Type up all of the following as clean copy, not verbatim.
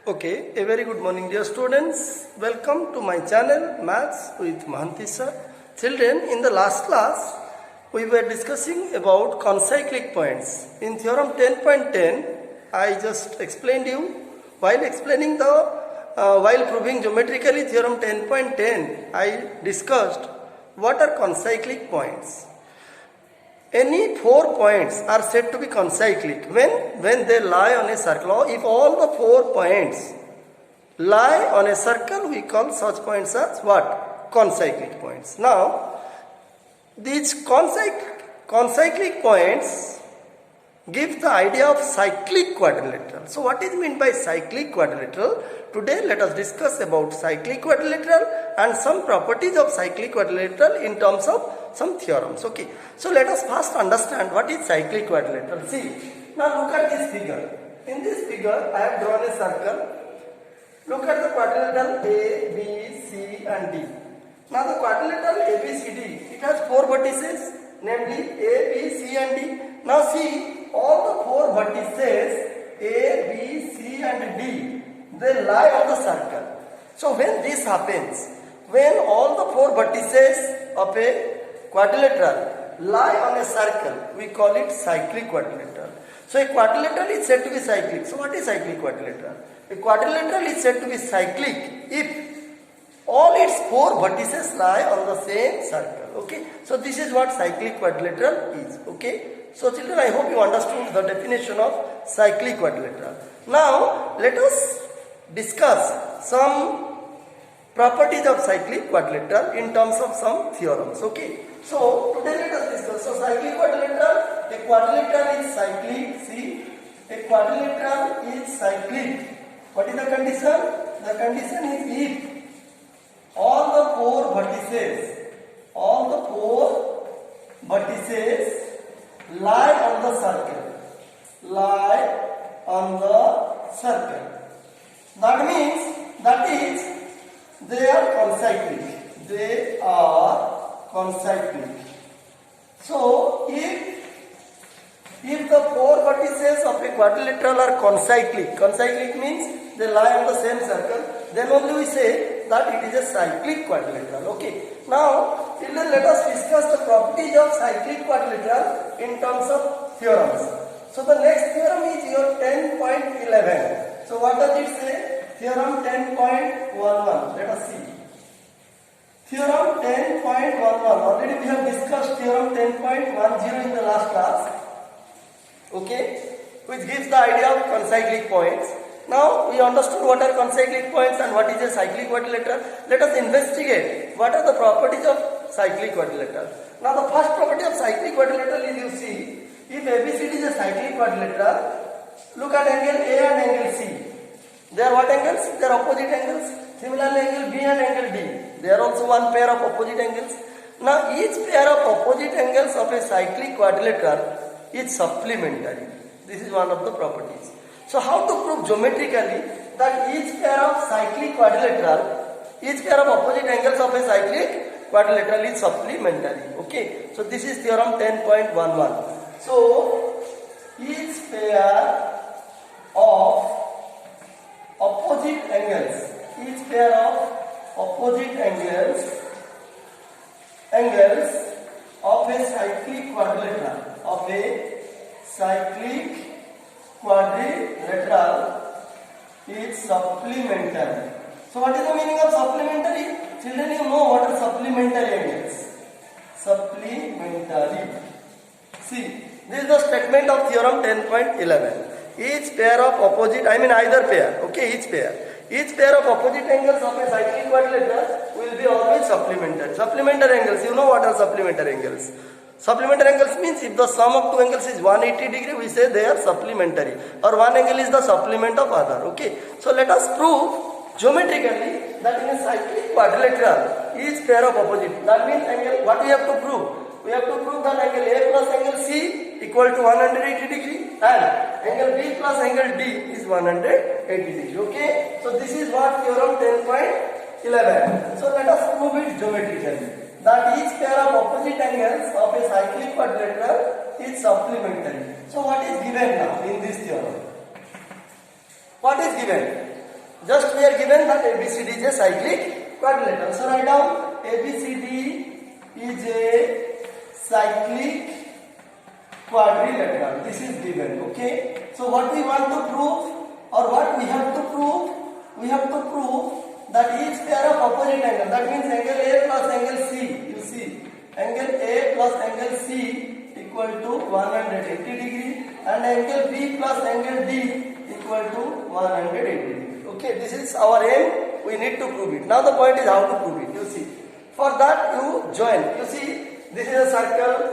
Okay, a very good morning dear students. Welcome to my channel Maths with Mahanti sir. Children, in the last class we were discussing about concyclic points. In theorem 10.10 I just explained you while explaining while proving geometrically theorem 10.10 I discussed what are concyclic points. Any 4 points are said to be concyclic when they lie on a circle. If all the 4 points lie on a circle, we call such points as what? Concyclic points. Now, these concyclic points give the idea of cyclic quadrilateral. So, what is meant by cyclic quadrilateral? Today, let us discuss about cyclic quadrilateral and some properties of cyclic quadrilateral in terms of some theorems. Okay. So, let us first understand what is cyclic quadrilateral. See, now look at this figure. In this figure, I have drawn a circle. Look at the quadrilateral A, B, C and D. Now, the quadrilateral ABCD, it has 4 vertices, namely A, B, C and D. Now, see, all the 4 vertices A, B, C and D, they lie on the circle. So, when this happens, when all the 4 vertices of a quadrilateral lie on a circle, we call it cyclic quadrilateral. So, a quadrilateral is said to be cyclic. So, what is cyclic quadrilateral? A quadrilateral is said to be cyclic if all its 4 vertices lie on the same circle. Okay. So, this is what cyclic quadrilateral is. Okay. So, children, I hope you understood the definition of cyclic quadrilateral. Now, let us discuss some properties of cyclic quadrilateral in terms of some theorems. Okay. So, today let us discuss. So, cyclic quadrilateral, a quadrilateral is cyclic. See, a quadrilateral is cyclic. What is the condition? The condition is if all the 4 vertices lie on the circle. That is they are concyclic. They are concyclic. So if the 4 vertices of a quadrilateral are concyclic means they lie on the same circle, then only we say that it is a cyclic quadrilateral. Okay. Now, children, let us discuss the properties of cyclic quadrilateral in terms of theorems. So, the next theorem is your 10.11. So, what does it say? Theorem 10.11. Let us see. Theorem 10.11. Already we have discussed theorem 10.10 in the last class. Okay, which gives the idea of concyclic points. Now we understood what are concyclic points and what is a cyclic quadrilateral. Let us investigate what are the properties of cyclic quadrilateral. Now the first property of cyclic quadrilateral is, you see, if ABCD is a cyclic quadrilateral, look at angle A and angle C. They are what angles? They are opposite angles. Similarly, angle B and angle D, they are also one pair of opposite angles. Now each pair of opposite angles of a cyclic quadrilateral is supplementary. This is one of the properties. So, how to prove geometrically that each pair of opposite angles of a cyclic quadrilateral is supplementary? Okay. So, this is theorem 10.11. So, each pair of opposite angles of a cyclic quadrilateral is supplementary. So, what is the meaning of supplementary? Children, you know what are supplementary angles? Supplementary. See, this is the statement of theorem 10.11. Each pair of opposite, either pair, okay, each pair of opposite angles of a cyclic quadrilateral will be always supplementary. Supplementary angles, you know what are supplementary angles? Supplementary angles means if the sum of 2 angles is 180 degree, we say they are supplementary, or one angle is the supplement of other. Okay. So let us prove geometrically that in a cyclic quadrilateral, each pair of opposite, that means angle, what we have to prove? We have to prove that angle A plus angle C equal to 180 degree and angle B plus angle D is 180 degree. Okay. So this is what theorem 10.11. So let us prove it geometrically, that each pair of opposite angles of a cyclic quadrilateral is supplementary. So what is given now in this theorem? What is given? Just we are given that ABCD is a cyclic quadrilateral. So write down ABCD is a cyclic quadrilateral. This is given. Okay. So what we want to prove, or what we have to prove? We have to prove that each pair of opposite angle, that means angle A plus angle C, you see, angle A plus angle C equal to 180 degree, and angle B plus angle D equal to 180 degree. Okay, this is our aim. We need to prove it. Now the point is how to prove it. You see, for that you join. You see, this is a circle.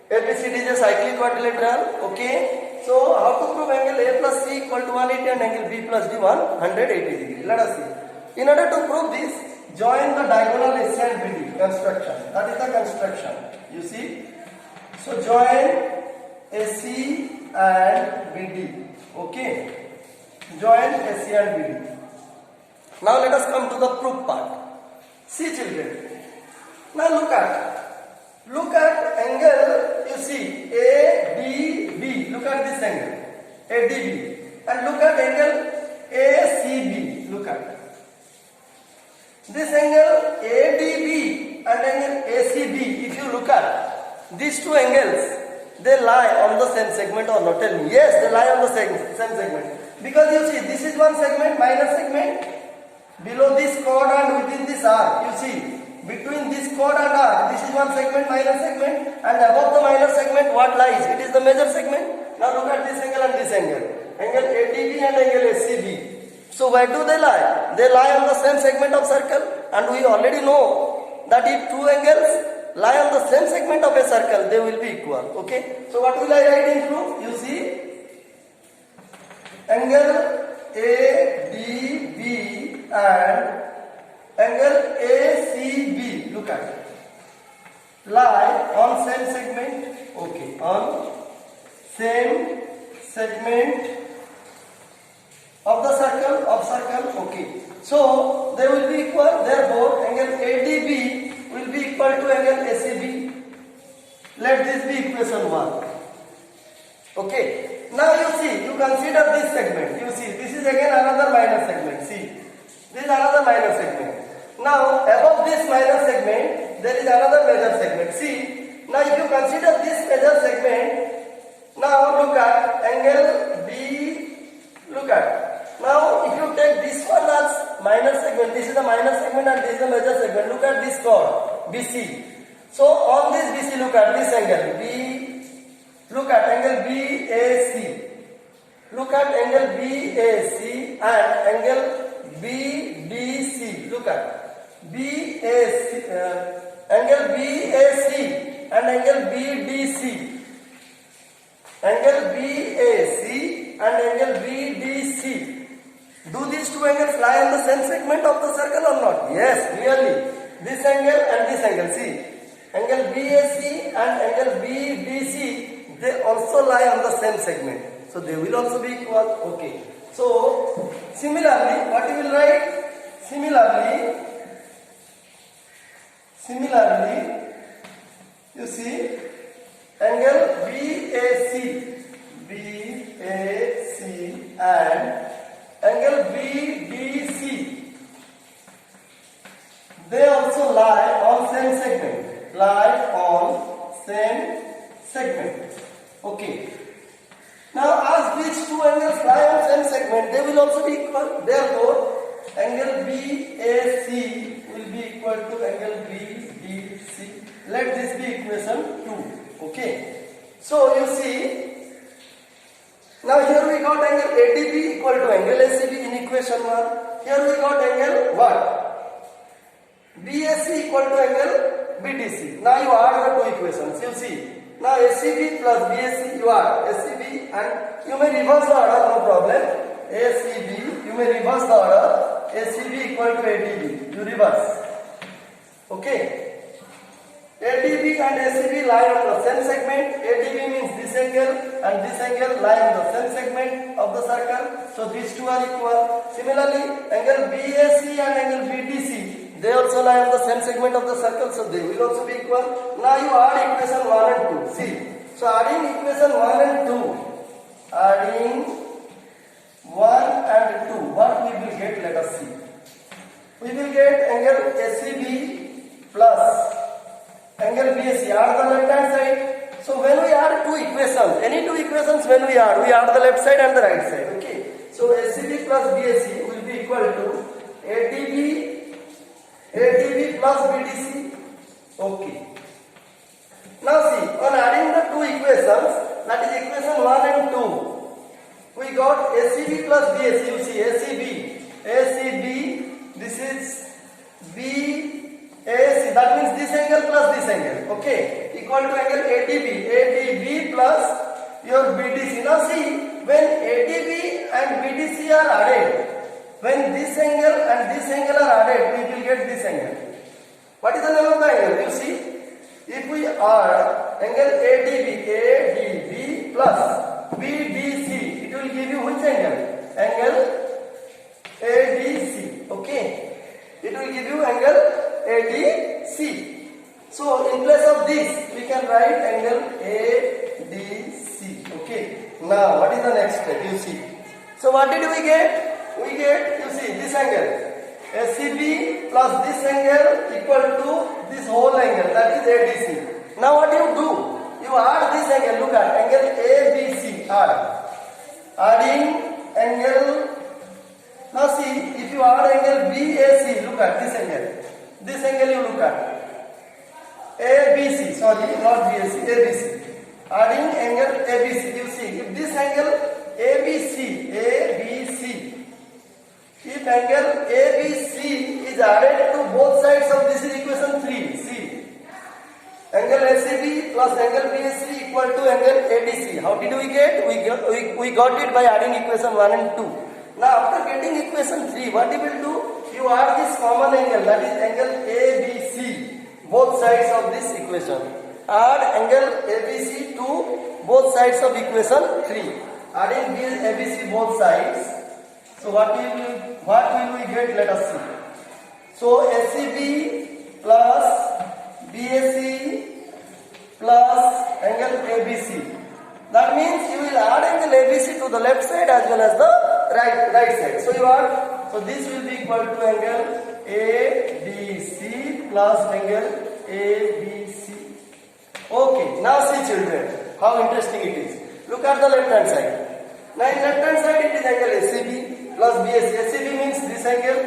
ABCD is a cyclic quadrilateral. Okay. So how to prove angle A plus C equal to 180 and angle B plus D 180 degree? Let us see. In order to prove this, join the diagonal AC and BD construction. That is the construction. You see. So join AC and BD. Okay. Join AC and BD. Now let us come to the proof part. See children. Now look at angle, you see, ADB. Look at this angle, ADB. And look at angle ACB. Look at this angle ADB and angle ACB. If you look at these two angles, they lie on the same segment or not? Tell me. Yes, they lie on the same segment. Because you see, this is one segment, minor segment. Below this chord and within this arc, you see, between this chord and arc, this is one segment, minor segment, and above the minor segment, what lies? It is the major segment. Now look at this angle and this angle. Angle ADB and angle ACB. So where do they lie? They lie on the same segment of circle, and we already know that if two angles lie on the same segment of a circle, they will be equal. Okay? So what will I write in proof? You see, angle ADB and angle ACB, look at it, lie on same segment. Okay, on same segment of the circle. Okay, so they will be equal. Therefore, angle ADB will be equal to angle ACB. Let this be equation 1. Okay. Now you see, you consider this segment. You see, this is again another minor segment. See, this is another minor segment. Now, above this minor segment, there is another major segment. See, now if you consider this major segment, now look at angle B. Look at. Now, if you take this one as minor segment, this is the minor segment and this is the major segment. Look at this chord, BC. So, on this BC, look at this angle, B. Look at angle BAC. Look at angle BAC and angle BDC. Look at BAC, angle BAC and angle BDC. Angle BAC and angle BDC. Do these two angles lie on the same segment of the circle or not? Yes, really. This angle and this angle. See, angle BAC and angle BDC, they also lie on the same segment. So they will also be equal. Okay. So similarly, what you will write? Similarly, you see, angle BAC and angle BDC, they also lie on same segment. Okay. Now as these two angles lie on same segment, they will also be equal. Therefore, angle BAC will be equal to angle BDC. Let this be equation 2. Okay. So you see, now here we got angle ADB equal to angle ACB in equation 1. Here we got angle what? BAC equal to angle BDC. Now you add the two equations. You see. Now ACB plus BAC, you add ACB and you may reverse the order, no problem. ACB, you may reverse the order. ACB equal to ADB, you reverse. Okay. ADB and ACB lie on the same segment. ADB means this angle and this angle lie on the same segment of the circle. So these two are equal. Similarly, angle BAC and angle BDC, they also lie on the same segment of the circle, so they will also be equal. Now you add equation 1 and 2. See, so adding equation 1 and 2, adding 1 and 2, what we will get? get? Let us see. We will get angle ACB plus angle BAC. Add the left hand side. So when we add two equations, any two equations when we add the left side and the right side. Okay. So ACB plus BAC will be equal to ADB plus BDC. Okay. Now see, on adding the two equations, that is equation 1 and 2, we got ACB plus BAC. You see ACB, this is BAC, that means this angle plus this angle, okay, equal to angle ADB plus your BDC. Now see, when ADB and BDC are added, when this angle and this angle are added, we will get this angle. What is the name of the angle? You see, if we add angle ADB plus BDC, it will give you which angle? Angle ADC. Okay, it will give you angle ADC. So in place of this, we can write angle ADC. Okay. Now what is the next step? You see. So what did we get? We get, you see, this angle ACB plus this angle equal to this whole angle, that is ADC. Now what you do? You add this angle. Look at angle ABC. Adding angle. Now see, if you add angle BAC, look at this angle. This angle you look at. ABC, sorry, not BAC, ABC. Adding angle ABC, you see, if this angle ABC, if angle ABC is added to both sides of this is equation 3, see, angle ACB plus angle BAC equal to angle ADC. How did we get? We got it by adding equation 1 and 2. Now after getting equation 3, what you will do? You add this common angle, that is angle ABC, both sides of this equation. Add angle ABC to both sides of equation 3. Adding these ABC both sides. So what will we get? Let us see. So ACB plus BAC plus angle ABC. That means you will add angle ABC to the left side as well as the right side. So you add. So this will be equal to angle ADC plus angle ABC. Okay. Now see children, how interesting it is. Look at the left hand side. Now in left hand side it is angle ACB plus BAC. ACB means this angle,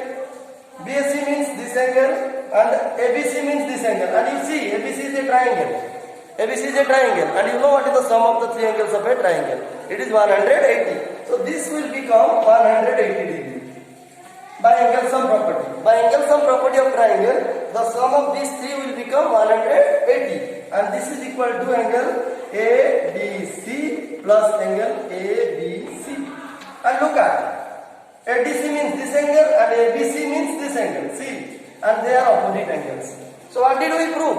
BAC means this angle, and ABC means this angle. And you see, ABC is a triangle. ABC is a triangle. And you know what is the sum of the three angles of a triangle? It is 180. So this will become 180 degree. By angle sum property. By angle sum property of triangle, the sum of these three will become 180. And this is equal to angle ADC plus angle ABC. And look at, ADC means this angle and ABC means this angle. See, and they are opposite angles. So what did we prove?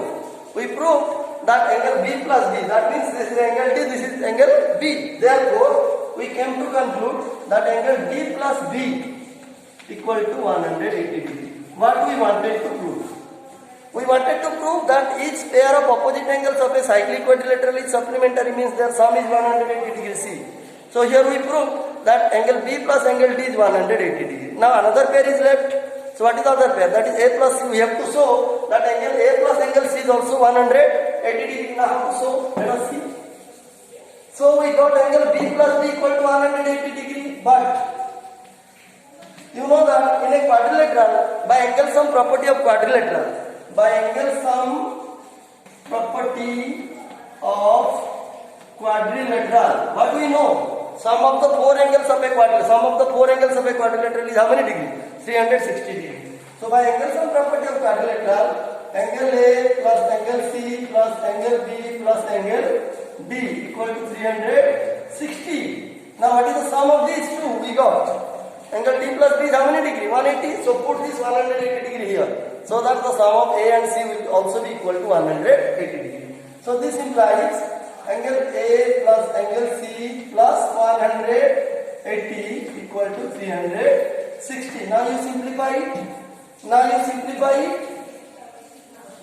We proved that angle B plus B, that means this is angle D, this is angle B. Therefore, we came to conclude that angle D plus B equal to 180 degree. What we wanted to prove? We wanted to prove that each pair of opposite angles of a cyclic quadrilateral is supplementary, means their sum is 180 degree. See. So here we prove that angle B plus angle D is 180 degree. Now another pair is left. So what is the other pair? That is A plus C. We have to show that angle A plus angle C is also 180 degree. Now how to show? Let us see. So we got angle B plus B equal to 180 degree. But you know that in a quadrilateral, by angle sum property of quadrilateral, by angle sum property of quadrilateral, what do we know? Sum of the four angles of a quadrilateral is how many degree? 360 degree. So by angle sum property of quadrilateral, angle A plus angle C plus angle B plus angle D equal to 360. Now what is the sum of these two? We got angle D plus B is how many degree? 180. So put this 180 degree here. So that the sum of A and C will also be equal to 180 degree. So this implies angle A plus angle C plus 180 equal to 360. Now you simplify it.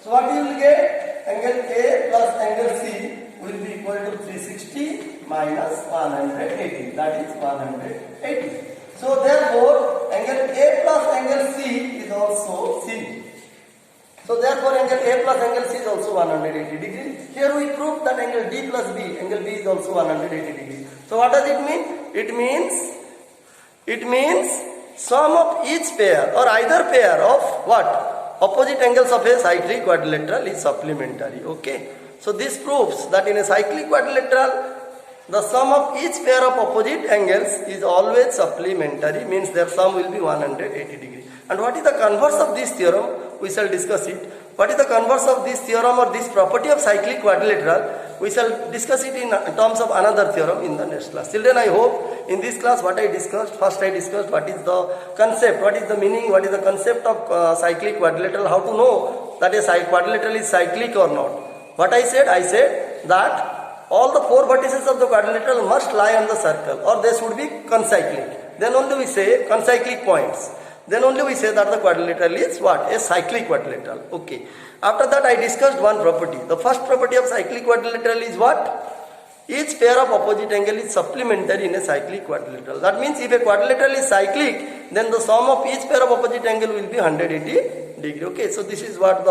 So what you will get? Angle A plus angle C will be equal to 360 minus 180. That is 180. So therefore, angle A therefore angle A plus angle C is also 180 degree. Here we prove that angle D plus B, angle B is also 180 degree. So what does it mean? It means sum of each pair or either pair of what? Opposite angles of a cyclic quadrilateral is supplementary. Okay. So this proves that in a cyclic quadrilateral, the sum of each pair of opposite angles is always supplementary, means their sum will be 180 degree. And what is the converse of this theorem? We shall discuss it. What is the converse of this theorem or this property of cyclic quadrilateral? We shall discuss it in terms of another theorem in the next class. Children, I hope in this class what I discussed, first I discussed what is the concept, what is the meaning, what is the concept of cyclic quadrilateral, how to know that a quadrilateral is cyclic or not. What I said that all the four vertices of the quadrilateral must lie on the circle or they should be concyclic. Then only we say concyclic points. Then only we say that the quadrilateral is what? A cyclic quadrilateral. Okay. After that I discussed one property. The first property of cyclic quadrilateral is what? Each pair of opposite angle is supplementary in a cyclic quadrilateral. That means if a quadrilateral is cyclic, then the sum of each pair of opposite angle will be 180 degree. Okay, so this is what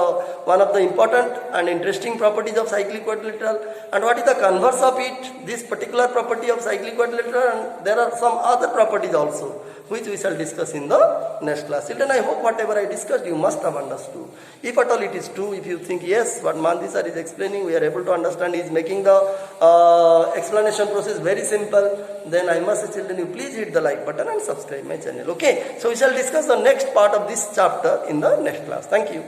one of the important and interesting properties of cyclic quadrilateral. And what is the converse of it? This particular property of cyclic quadrilateral, and there are some other properties also, which we shall discuss in the next class. Children, I hope whatever I discussed you must have understood. If at all it is true, if you think yes, what Mahanti sir is explaining, we are able to understand, he is making the explanation process very simple, then I must say, children, you please hit the like button and subscribe my channel. Okay, so we shall discuss the next part of this chapter in the next class. Thank you.